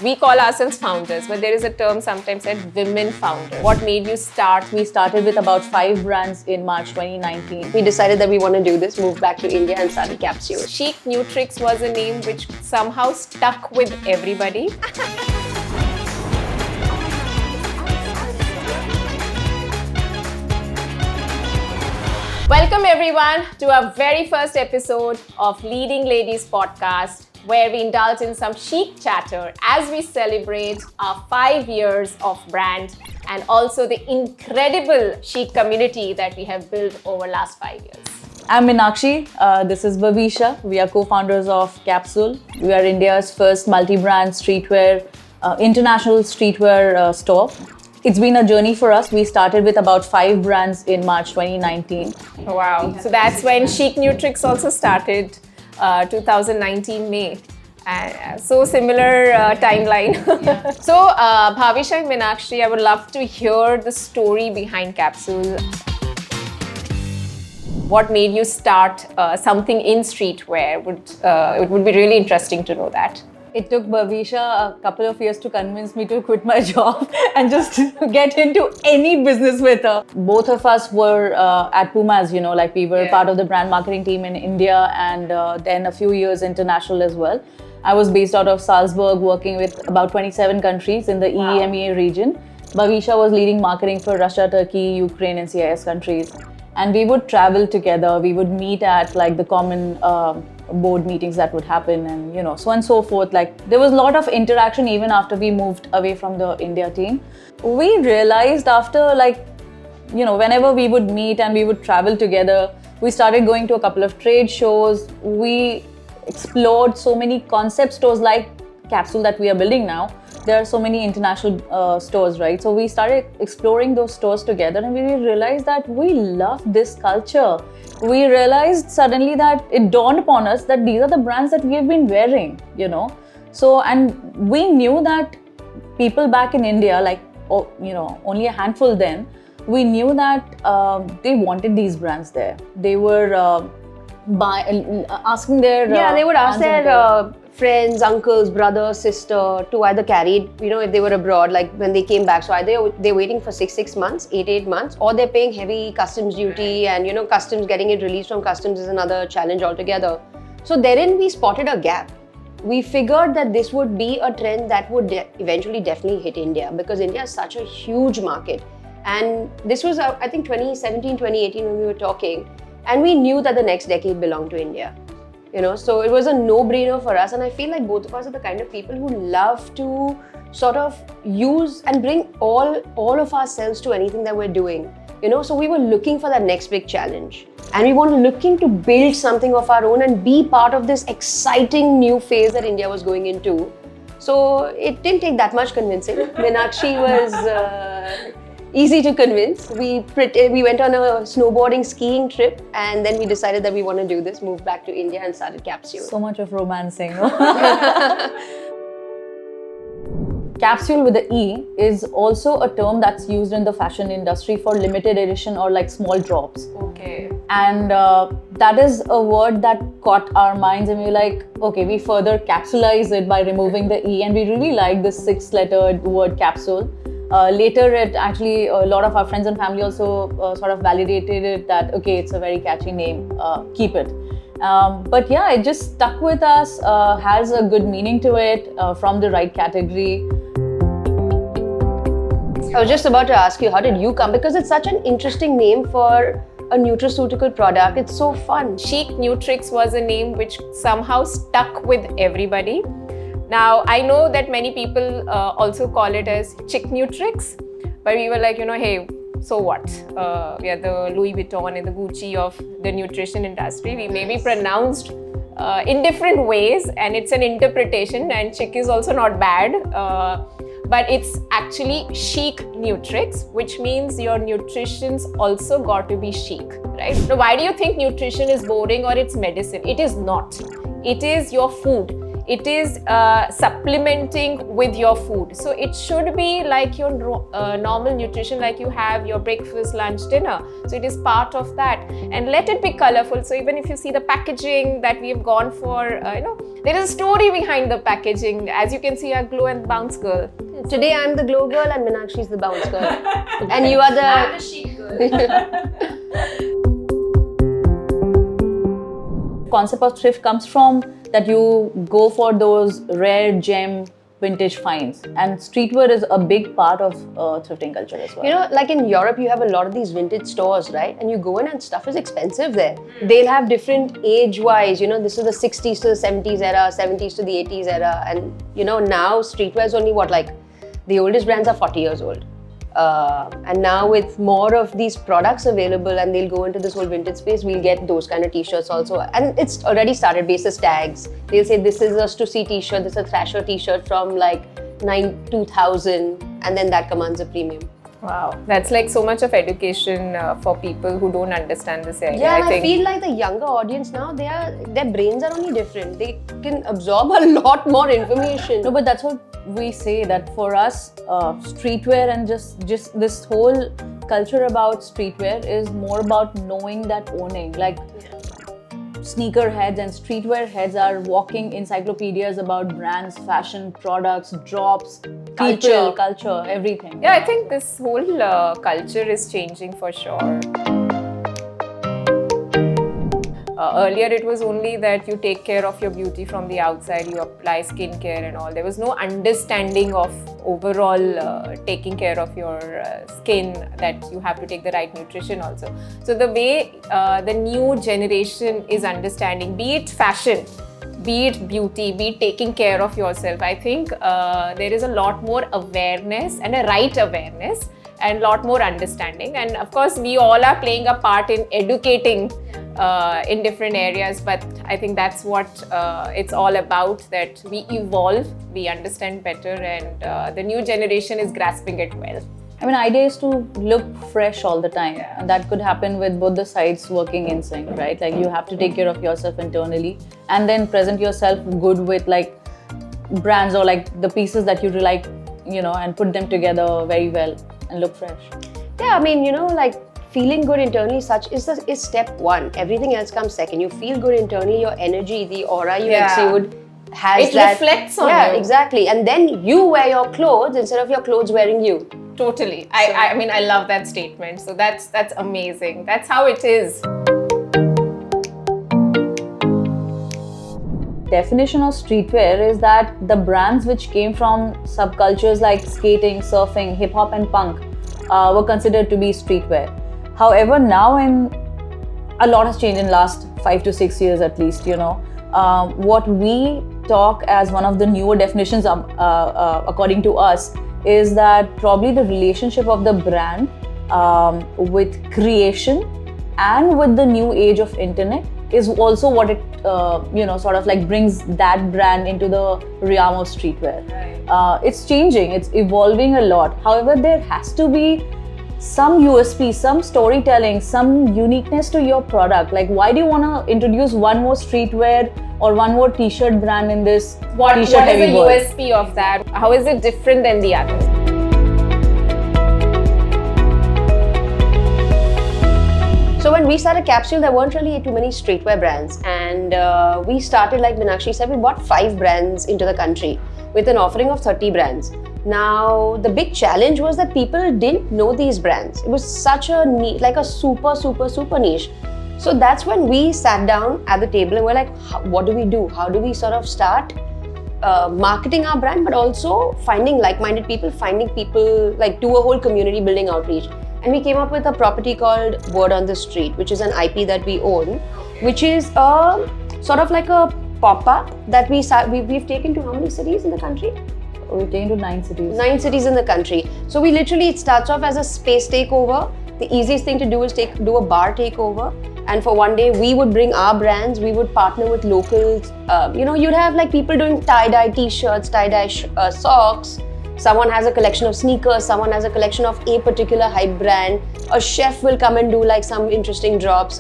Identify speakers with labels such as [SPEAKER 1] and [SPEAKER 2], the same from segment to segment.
[SPEAKER 1] We call ourselves founders, but there is a term sometimes said women founders. What made you start?
[SPEAKER 2] We started with about 5 brands in March 2019.
[SPEAKER 3] We decided that we want to do this, moved back to India and started Capsul.
[SPEAKER 1] Chicnutrix was a name which somehow stuck with everybody. Welcome everyone to our very first episode of Leading Ladies podcast, where we indulge in some chic chatter as we celebrate our 5 years of brand and also the incredible chic community that we have built over last 5 years.
[SPEAKER 2] I'm Meenakshi, this is Bhavisha. We are co-founders of Capsul. We are India's first multi-brand streetwear, international streetwear store. It's been a journey for us. We started with about 5 brands in March 2019.
[SPEAKER 1] Wow, so that's when Chicnutrix also started. 2019 May. So similar timeline.
[SPEAKER 2] Yeah.
[SPEAKER 1] So Bhavisha and Meenakshi, I would love to hear the story behind Capsul. What made you start something in streetwear? It would be really interesting to know that.
[SPEAKER 2] It took Bhavisha a couple of years to convince me to quit my job and just get into any business with her. Both of us were at Puma, as you know, like we were part of the brand marketing team in India and then a few years international as well. I was based out of Salzburg, working with about 27 countries in the EMEA region. Bhavisha was leading marketing for Russia, Turkey, Ukraine and CIS countries. And we would travel together, we would meet at like the common board meetings that would happen and so on and so forth. Like there was a lot of interaction even after we moved away from the India team. We realized after whenever we would meet and we would travel together, we started going to a couple of trade shows. We explored so many concept stores like Capsul that we are building now. There are so many international stores, right? So we started exploring those stores together and we realized that we love this culture. We realized suddenly that it dawned upon us that these are the brands that we have been wearing, So, and we knew that people back in India, only a handful then, we knew that they wanted these brands there. They were asking their...
[SPEAKER 3] they would ask their friends, uncles, brother, sister to either carry it, if they were abroad, like when they came back. So either they're waiting for 6 months, 8 months, or they're paying heavy customs duty and, customs, getting it released from customs is another challenge altogether. So therein we spotted a gap. We figured that this would be a trend that would eventually definitely hit India because India is such a huge market. And this was, I think, 2017, 2018 when we were talking. And we knew that the next decade belonged to India. So it was a no-brainer for us, and I feel like both of us are the kind of people who love to sort of use and bring all of ourselves to anything that we're doing. So we were looking for that next big challenge, and we were looking to build something of our own and be part of this exciting new phase that India was going into. So it didn't take that much convincing. Meenakshi was easy to convince. We went on a snowboarding skiing trip and then we decided that we want to do this, moved back to India and started Capsul.
[SPEAKER 2] So much of romancing. Capsule with the E is also a term that's used in the fashion industry for limited edition or like small drops.
[SPEAKER 1] Okay.
[SPEAKER 2] And that is a word that caught our minds and we were like, okay, we further capsulize it by removing the E and we really like this 6-lettered word capsule. Later, it actually, a lot of our friends and family also sort of validated it that, okay, it's a very catchy name, keep it. But yeah, it just stuck with us, has a good meaning to it, from the right category.
[SPEAKER 3] I was just about to ask you, how did you come? Because it's such an interesting name for a nutraceutical product. It's so fun.
[SPEAKER 1] Chicnutrix was a name which somehow stuck with everybody. Now, I know that many people also call it as Chicnutrix, but we were like, hey, so what? We are the Louis Vuitton and the Gucci of the nutrition industry. We may be pronounced in different ways and it's an interpretation, and chic is also not bad, but it's actually Chicnutrix, which means your nutrition's also got to be chic, right? Now, why do you think nutrition is boring or it's medicine? It is not. It is your food. It is supplementing with your food. So it should be like your normal nutrition, like you have your breakfast, lunch, dinner. So it is part of that. And let it be colorful. So even if you see the packaging that we have gone for, there is a story behind the packaging. As you can see, our Glow and Bounce girl.
[SPEAKER 3] Today I'm the glow girl and Meenakshi is the bounce girl. And you are the...
[SPEAKER 1] I'm the chic girl.
[SPEAKER 2] Concept of thrift comes from that you go for those rare gem vintage finds, and streetwear is a big part of thrifting culture as well.
[SPEAKER 3] Like in Europe, you have a lot of these vintage stores, right? And you go in and stuff is expensive there. They'll have different age-wise, this is the 60s to the 70s era, 70s to the 80s era. And, now streetwear is only the oldest brands are 40 years old. And now with more of these products available and they'll go into this whole vintage space, we'll get those kind of t-shirts also. And it's already started basis tags. They'll say this is a Stussy t-shirt, this is a Thrasher t-shirt from 2000, and then that commands a premium.
[SPEAKER 1] Wow, that's like so much of education for people who don't understand this area.
[SPEAKER 3] Yeah, and I feel like the younger audience now, their brains are only different. They can absorb a lot more information.
[SPEAKER 2] No, but that's what we say, that for us, streetwear and just this whole culture about streetwear is more about knowing that owning. Like sneaker heads and streetwear heads are walking encyclopedias about brands, fashion, products, drops, culture, everything.
[SPEAKER 1] Yeah, I think this whole culture is changing for sure. Earlier it was only that you take care of your beauty from the outside, you apply skincare and all. There was no understanding of overall taking care of your skin, that you have to take the right nutrition also. So the way the new generation is understanding, be it fashion, be it beauty, be it taking care of yourself, I think there is a lot more awareness and a right awareness and a lot more understanding. And of course, we all are playing a part in educating in different areas, but I think that's what it's all about, that we evolve, we understand better, and the new generation is grasping it well.
[SPEAKER 2] I mean, idea is to look fresh all the time, and that could happen with both the sides working in sync, right? Like you have to take care of yourself internally and then present yourself good with like brands or like the pieces that you like, and put them together very well and look fresh.
[SPEAKER 3] Yeah, I mean, feeling good internally is step one. Everything else comes second. You feel good internally, your energy, the aura you exude has
[SPEAKER 1] it reflects on you.
[SPEAKER 3] Yeah, exactly. And then you wear your clothes instead of your clothes wearing you.
[SPEAKER 1] Totally. I mean, I love that statement. So that's amazing. That's how it is.
[SPEAKER 2] Definition of streetwear is that the brands which came from subcultures like skating, surfing, hip hop and punk were considered to be streetwear. However, now a lot has changed in last 5 to 6 years at least, What we talk as one of the newer definitions according to us is that probably the relationship of the brand with creation and with the new age of internet is also what it sort of like brings that brand into the realm of streetwear. Right. It's changing, it's evolving a lot. However, there has to be some USP, some storytelling, some uniqueness to your product. Like, why do you want to introduce one more streetwear or one more t-shirt brand in this
[SPEAKER 1] what is
[SPEAKER 2] heavy
[SPEAKER 1] the
[SPEAKER 2] world?
[SPEAKER 1] USP of that? How is it different than the others?
[SPEAKER 3] So when we started Capsul, there weren't really too many streetwear brands, and we started, like Meenakshi said, we brought 5 brands into the country with an offering of 30 brands. Now, the big challenge was that people didn't know these brands. It was such a niche, like a super niche. So that's when we sat down at the table and we're like, what do we do? How do we sort of start marketing our brand, but also finding like-minded people, finding people, like do a whole community building outreach. And we came up with a property called Word on the Street, which is an IP that we own, which is a sort of like a pop-up that we've taken to how many cities in the country?
[SPEAKER 2] We've taken to 9 cities.
[SPEAKER 3] 9 cities in the country. So we literally, it starts off as a space takeover. The easiest thing to do is do a bar takeover. And for one day, we would bring our brands, we would partner with locals. You'd have like people doing tie-dye t-shirts, tie-dye socks, Someone has a collection of sneakers, someone has a collection of a particular hype brand, a chef will come and do like some interesting drops,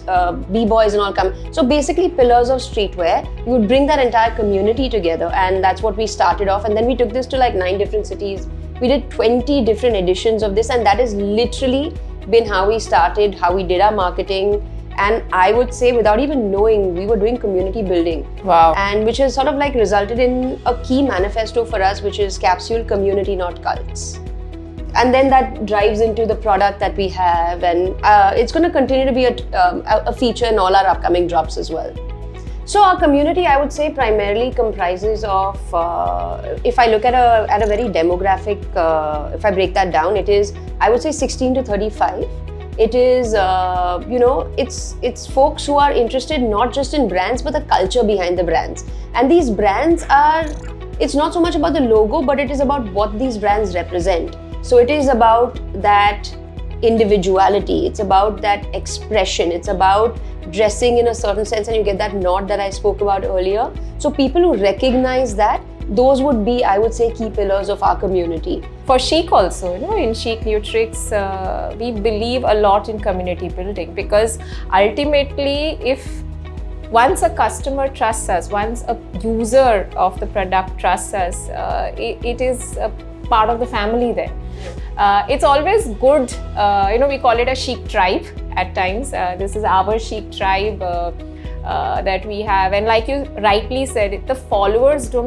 [SPEAKER 3] b-boys and all come. So basically pillars of streetwear, we would bring that entire community together, and that's what we started off. And then we took this to like 9 different cities. We did 20 different editions of this, and that has literally been how we started, how we did our marketing. And I would say, without even knowing, we were doing community building.
[SPEAKER 1] Wow.
[SPEAKER 3] And which has sort of like resulted in a key manifesto for us, which is Capsul, Community, Not Cults. And then that drives into the product that we have, and it's going to continue to be a feature in all our upcoming drops as well. So our community, I would say, primarily comprises of, if I look at a very demographic, if I break that down, it is, I would say, 16 to 35. It is, it's folks who are interested not just in brands, but the culture behind the brands. And these brands are, it's not so much about the logo, but it is about what these brands represent. So it is about that individuality, it's about that expression, it's about dressing in a certain sense, and you get that nod that I spoke about earlier. So people who recognize that, those would be, I would say, key pillars of our community.
[SPEAKER 1] For Chic also, in Chicnutrix, we believe a lot in community building, because ultimately, if once a customer trusts us, once a user of the product trusts us, it is a part of the family then. It's always good, we call it a chic tribe at times. This is our chic tribe that we have, and like you rightly said, the followers do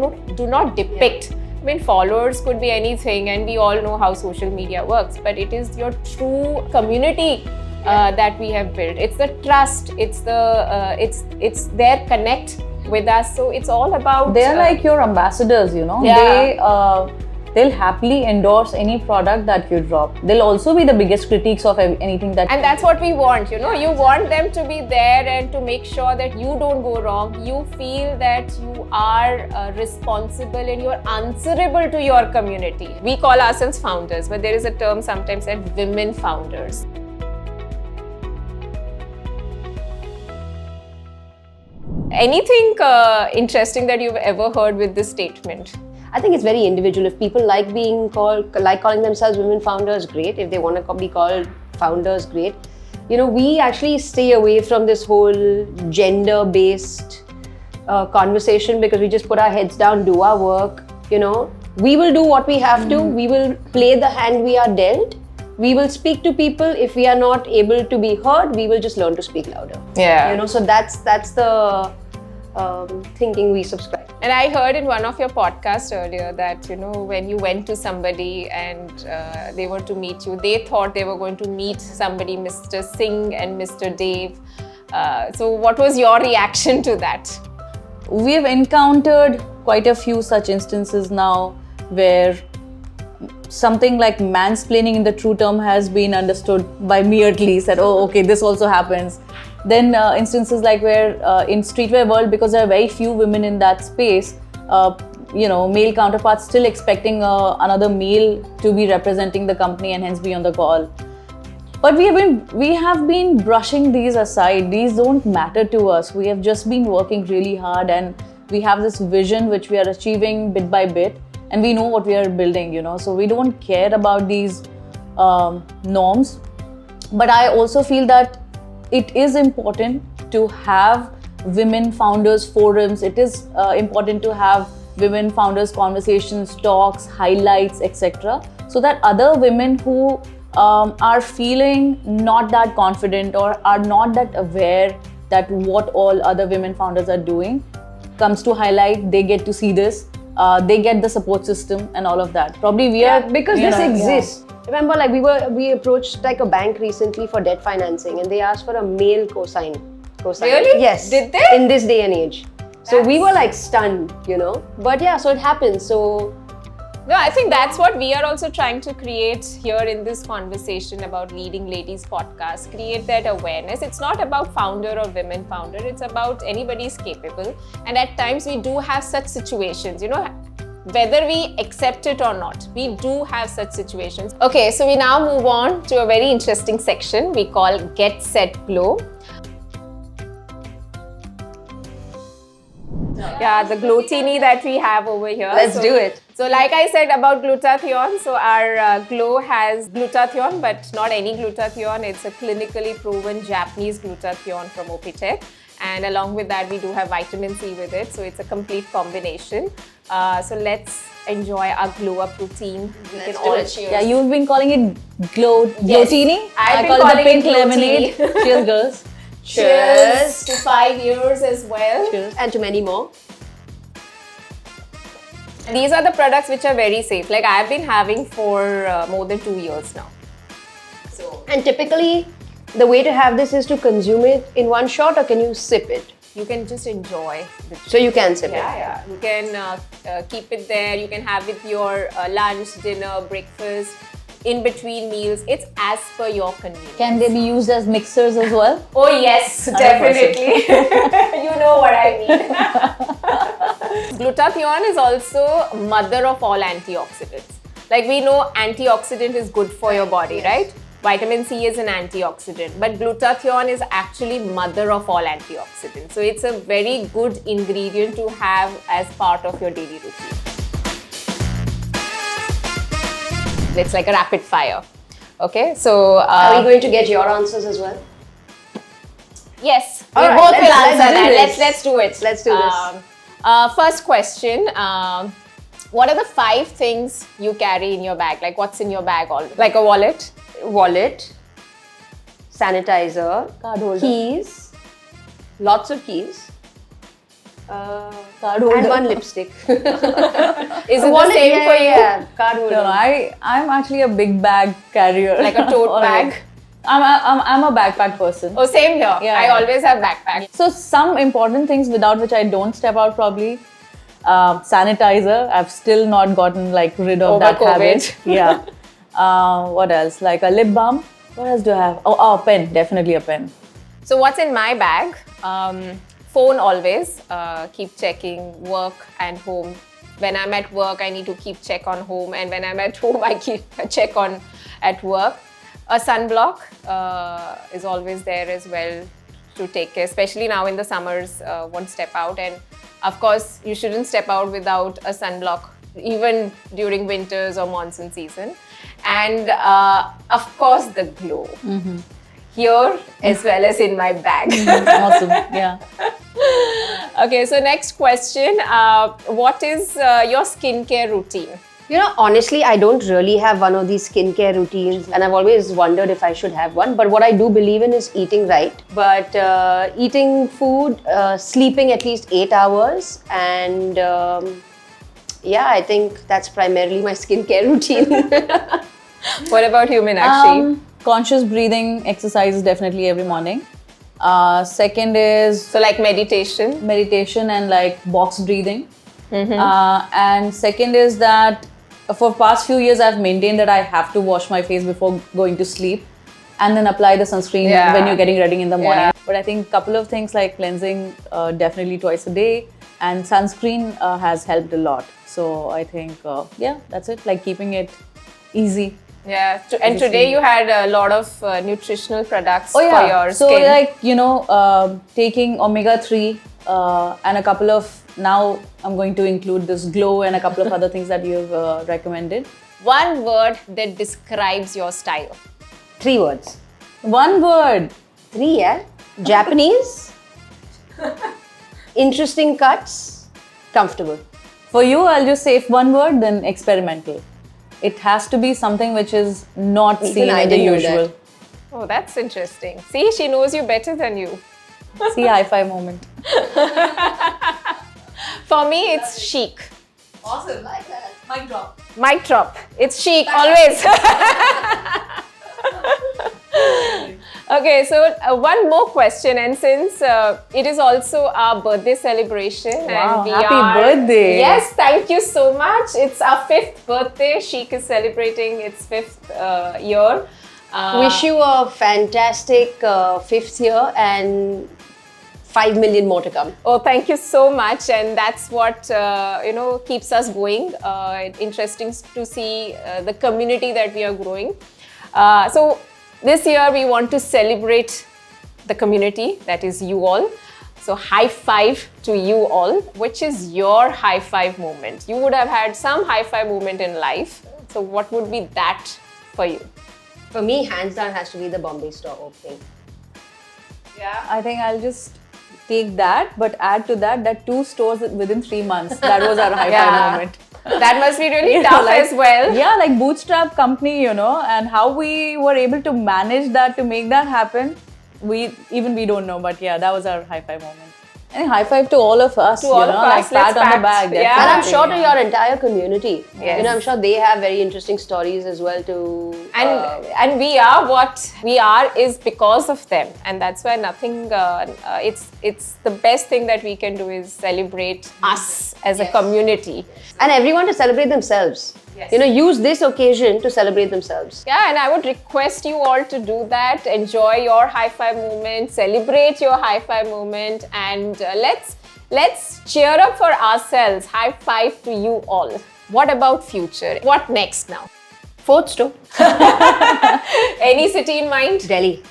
[SPEAKER 1] not depict. I mean, followers could be anything, and we all know how social media works, but it is your true community that we have built. It's the trust, it's their connect with us. So it's all about.
[SPEAKER 2] They're like your ambassadors,
[SPEAKER 1] Yeah.
[SPEAKER 2] They'll happily endorse any product that you drop. They'll also be the biggest critiques of anything that.
[SPEAKER 1] And that's what we want, You want them to be there and to make sure that you don't go wrong. You feel that you are responsible and you're answerable to your community. We call ourselves founders, but there is a term sometimes said women founders. Anything interesting that you've ever heard with this statement?
[SPEAKER 3] I think it's very individual. If people like calling themselves women founders, great. If they want to be called founders, great. We actually stay away from this whole gender-based conversation, because we just put our heads down, do our work. We will do what we have to. We will play the hand we are dealt. We will speak to people. If we are not able to be heard, we will just learn to speak louder.
[SPEAKER 1] Yeah.
[SPEAKER 3] So that's the thinking we subscribe.
[SPEAKER 1] And I heard in one of your podcasts earlier that, when you went to somebody and they were to meet you, they thought they were going to meet somebody, Mr. Singh and Mr. Dave. So what was your reaction to that?
[SPEAKER 2] We've encountered quite a few such instances now where something like mansplaining in the true term has been understood by me at least, that, oh, okay, this also happens. Then instances like where in streetwear world, because there are very few women in that space, male counterparts still expecting another male to be representing the company and hence be on the call. But we have been brushing these aside. These don't matter to us. We have just been working really hard, and we have this vision which we are achieving bit by bit, and we know what we are building, So we don't care about these norms. But I also feel that it is important to have women founders forums. It is important to have women founders conversations, talks, highlights, etc. So that other women who are feeling not that confident or are not that aware that what all other women founders are doing comes to highlight, they get to see this, they get the support system and all of that. Probably we are,
[SPEAKER 3] because this exists. Remember, like we approached like a bank recently for debt financing, and they asked for a male cosign.
[SPEAKER 1] Really?
[SPEAKER 3] Yes.
[SPEAKER 1] Did they?
[SPEAKER 3] In this day and age. So we were like stunned, But yeah, so it happens. So
[SPEAKER 1] no, I think that's what we are also trying to create here in this conversation about Leading Ladies podcast. Create that awareness. It's not about founder or women founder. It's about anybody's capable. And at times we do have such situations, whether we accept it or not, we do have such situations. Okay, so we now move on to a very interesting section we call Get Set Glow. Yeah, the Glowtini that we have over here.
[SPEAKER 3] Let's do it.
[SPEAKER 1] So like I said about glutathione, so our Glow has glutathione, but not any glutathione. It's a clinically proven Japanese glutathione from Opitec. And along with that, we do have vitamin C with it. So it's a complete combination. So let's enjoy our Glow Up routine. We can all cheers.
[SPEAKER 2] Yeah, you've been calling it Glowtini.
[SPEAKER 1] I've been
[SPEAKER 2] I call it
[SPEAKER 1] calling
[SPEAKER 2] the pink
[SPEAKER 1] it
[SPEAKER 2] lemonade.
[SPEAKER 1] Glowtini.
[SPEAKER 2] Cheers, girls.
[SPEAKER 1] Cheers to 5 years as well.
[SPEAKER 2] Cheers.
[SPEAKER 3] And to many more.
[SPEAKER 1] These are the products which are very safe. Like I've been having for more than 2 years now. So,
[SPEAKER 3] And typically, the way to have this is to consume it in one shot, or can you sip it?
[SPEAKER 1] you can just enjoy the
[SPEAKER 3] So you can sip it.
[SPEAKER 1] yeah. You can keep it there. You can have it your lunch, dinner, breakfast, in between meals. It's as per your convenience.
[SPEAKER 2] Can they be used as mixers as well?
[SPEAKER 1] Oh yes,
[SPEAKER 2] 100%.
[SPEAKER 1] definitely. You know what I mean. Glutathione is also mother of all antioxidants. Like we know antioxidant is good for your body, right? Vitamin C is an antioxidant, but glutathione is actually mother of all antioxidants. So it's a very good ingredient to have as part of your daily routine. It's like a rapid fire. Okay, so
[SPEAKER 3] Are we going to get your answers as well?
[SPEAKER 1] yes, we
[SPEAKER 3] All right,
[SPEAKER 1] both will
[SPEAKER 3] let's
[SPEAKER 1] answer
[SPEAKER 3] do
[SPEAKER 1] that.
[SPEAKER 3] this.
[SPEAKER 1] Let's do it.
[SPEAKER 3] Let's do this.
[SPEAKER 1] First question. What are the 5 things you carry in your bag? Like what's in your bag? Like a wallet?
[SPEAKER 3] Wallet, sanitizer,
[SPEAKER 2] Card holder.
[SPEAKER 3] keys, lots of keys,
[SPEAKER 2] Card holder.
[SPEAKER 3] and one lipstick.
[SPEAKER 1] Is it the
[SPEAKER 3] Wallet,
[SPEAKER 1] same for you?
[SPEAKER 3] Yeah, card holder.
[SPEAKER 2] No, I'm actually a big bag carrier.
[SPEAKER 1] Like a tote
[SPEAKER 2] Or
[SPEAKER 1] bag?
[SPEAKER 2] I'm a backpack person.
[SPEAKER 1] Oh, same here.
[SPEAKER 2] Yeah.
[SPEAKER 1] I always have backpack.
[SPEAKER 2] So some important things without which I don't step out probably. Sanitizer. I've still not gotten like rid of
[SPEAKER 1] Over
[SPEAKER 2] that
[SPEAKER 1] COVID.
[SPEAKER 2] habit. Yeah. What else? Like a lip balm. What else do I have? Oh, a pen. Definitely a pen.
[SPEAKER 1] So what's in my bag? Phone always. Keep checking work and home. When I'm at work, I need to keep check on home, and when I'm at home, I keep check on at work. A sunblock is always there as well to take care, especially now in the summers. Won't step out, and of course, you shouldn't step out without a sunblock, even during winters or monsoon season. And of course, the Glow. Here as well as in my bag.
[SPEAKER 2] Awesome. Yeah.
[SPEAKER 1] Okay, so next question. What is your skincare routine?
[SPEAKER 3] You know, honestly, I don't really have one of these skincare routines, and I've always wondered if I should have one. But what I do believe in is eating right. But eating food, sleeping at least 8 hours, and yeah, I think that's primarily my skincare routine.
[SPEAKER 1] What about you, Meenakshi?
[SPEAKER 2] Conscious breathing exercises definitely every morning. Second is
[SPEAKER 1] So like meditation.
[SPEAKER 2] meditation and like box breathing. And second is that for past few years I've maintained that I have to wash my face before going to sleep and then apply the sunscreen
[SPEAKER 1] Yeah.
[SPEAKER 2] when you're getting ready in the morning.
[SPEAKER 1] Yeah.
[SPEAKER 2] But I think a couple of things like cleansing definitely twice a day, and sunscreen has helped a lot. So I think yeah, that's it, like keeping it easy.
[SPEAKER 1] Yeah, and today you had a lot of nutritional products
[SPEAKER 2] Oh yeah,
[SPEAKER 1] for your
[SPEAKER 2] so
[SPEAKER 1] skin.
[SPEAKER 2] like, you know, taking omega-3 and a couple of, now I'm going to include this Glow and a couple of other things that you've recommended.
[SPEAKER 1] One word that describes your style.
[SPEAKER 3] 3 words.
[SPEAKER 2] One word.
[SPEAKER 3] 3, yeah. Japanese, interesting cuts, comfortable.
[SPEAKER 2] For you, I'll just say if one word, then experimental. It has to be something which is not
[SPEAKER 3] Even
[SPEAKER 2] seen
[SPEAKER 3] I
[SPEAKER 2] in the
[SPEAKER 3] didn't know
[SPEAKER 2] usual.
[SPEAKER 3] that.
[SPEAKER 1] Oh, that's interesting. See, she knows you better than you.
[SPEAKER 2] See, high five moment.
[SPEAKER 1] For me, it's chic.
[SPEAKER 2] Awesome, like that. Mic drop.
[SPEAKER 1] Mic drop. It's chic, always. Okay, so one more question, and since it is also our birthday celebration,
[SPEAKER 2] Wow,
[SPEAKER 1] and we
[SPEAKER 2] happy
[SPEAKER 1] are,
[SPEAKER 2] birthday.
[SPEAKER 1] Yes, thank you so much. It's our 5th birthday. Chic is celebrating its 5th year.
[SPEAKER 3] Wish you a fantastic 5th year and 5 million more to come.
[SPEAKER 1] Oh, thank you so much, and that's what keeps us going. Interesting to see the community that we are growing. So this year we want to celebrate the community, that is you all. So high five to you all. Which is your high five moment? You would have had some high five moment in life. So what would be that for you?
[SPEAKER 3] For me, hands down, has to be the Bombay store opening.
[SPEAKER 1] Yeah.
[SPEAKER 2] I think I'll just take that, but add to that 2 stores within 3 months. That was our high five moment.
[SPEAKER 1] That must be really
[SPEAKER 2] You know,
[SPEAKER 1] tough
[SPEAKER 2] like-
[SPEAKER 1] as well.
[SPEAKER 2] Yeah, like bootstrap company, you know, and how we were able to manage that to make that happen, we don't know. But yeah, that was our high five moment. And high five to all of us,
[SPEAKER 1] To all
[SPEAKER 2] you know,
[SPEAKER 1] of us,
[SPEAKER 2] like pat
[SPEAKER 1] let's
[SPEAKER 2] on the
[SPEAKER 1] pat.
[SPEAKER 2] back.
[SPEAKER 1] Yeah.
[SPEAKER 3] And I'm
[SPEAKER 2] definitely,
[SPEAKER 3] sure to
[SPEAKER 2] yeah.
[SPEAKER 3] your entire community.
[SPEAKER 1] Yes.
[SPEAKER 3] You know, I'm sure they have very interesting stories as well to.
[SPEAKER 1] And we are what we are is because of them, and that's why nothing. It's the best thing that we can do is celebrate us as a community.
[SPEAKER 3] and everyone to celebrate themselves.
[SPEAKER 1] Yes.
[SPEAKER 3] You know, use this occasion to celebrate themselves.
[SPEAKER 1] Yeah, and I would request you all to do that. Enjoy your high five moment, celebrate your high five moment, and let's cheer up for ourselves. High five to you all. What about future? What next now?
[SPEAKER 3] 4th store,
[SPEAKER 1] Any city in mind?
[SPEAKER 3] Delhi.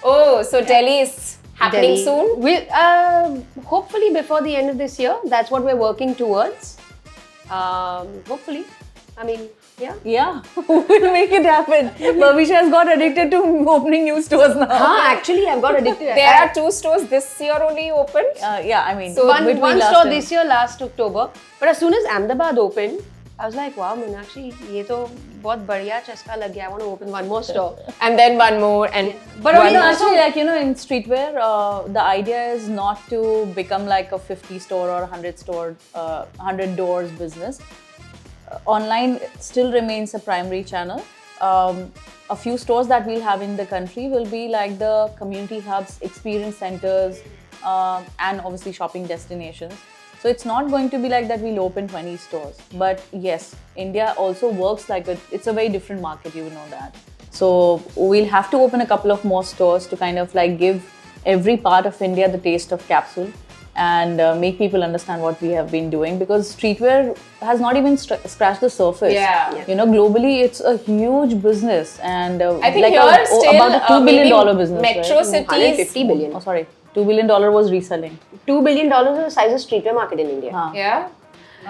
[SPEAKER 1] Oh, so Delhi is happening
[SPEAKER 3] Delhi.
[SPEAKER 1] soon?
[SPEAKER 3] We'll hopefully before the end of this year. That's what we're working towards. Hopefully. I mean, yeah.
[SPEAKER 2] Yeah, we'll make it happen. Bhavisha has got addicted to opening new stores now.
[SPEAKER 3] Actually, I've got addicted.
[SPEAKER 1] There are 2 stores this year only opened.
[SPEAKER 2] Yeah, I mean,
[SPEAKER 1] So
[SPEAKER 2] between
[SPEAKER 3] one
[SPEAKER 2] last
[SPEAKER 3] store
[SPEAKER 2] and-
[SPEAKER 3] this year, last October. But as soon as Ahmedabad opened, I was like, wow, Meenakshi, ye to bahut badhiya chaska lag gaya. I want to open one more store.
[SPEAKER 1] And then one more and
[SPEAKER 3] But
[SPEAKER 1] one
[SPEAKER 3] only
[SPEAKER 1] more.
[SPEAKER 2] Actually, like, you know, in streetwear, the idea is not to become like a 50 store or 100 store, 100 doors business. Online still remains a primary channel. A few stores that we'll have in the country will be like the community hubs, experience centers, and obviously shopping destinations. So it's not going to be like that we'll open 20 stores. But yes, India also works like it's a very different market, you know that. So we'll have to open a couple of more stores to kind of like give every part of India the taste of Capsule and make people understand what we have been doing, because streetwear has not even scratched the surface.
[SPEAKER 1] Yeah.
[SPEAKER 2] You know, globally it's a huge business, and
[SPEAKER 1] I think
[SPEAKER 2] like
[SPEAKER 1] here still
[SPEAKER 2] about a $2
[SPEAKER 1] maybe
[SPEAKER 2] billion business.
[SPEAKER 1] metro
[SPEAKER 2] right?
[SPEAKER 1] cities.
[SPEAKER 3] 150 billion.
[SPEAKER 2] Oh, sorry, $2 billion was reselling.
[SPEAKER 3] $2 billion is the size of streetwear market in India.
[SPEAKER 2] Huh.
[SPEAKER 1] Yeah.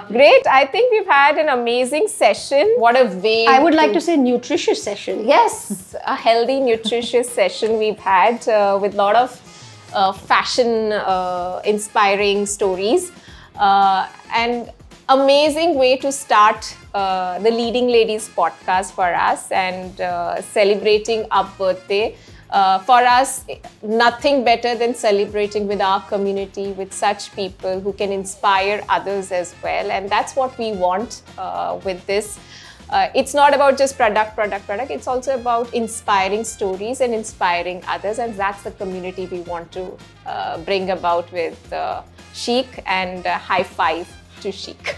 [SPEAKER 1] Great. I think we've had an amazing session. What a way.
[SPEAKER 3] I would like to say nutritious session.
[SPEAKER 1] Yes, a healthy, nutritious session we've had with a lot of fashion inspiring stories and amazing way to start the Leading Ladies podcast for us and celebrating our birthday. For us, nothing better than celebrating with our community, with such people who can inspire others as well. And that's what we want with this. It's not about just product. It's also about inspiring stories and inspiring others. And that's the community we want to bring about with Chic, and high five to Chic.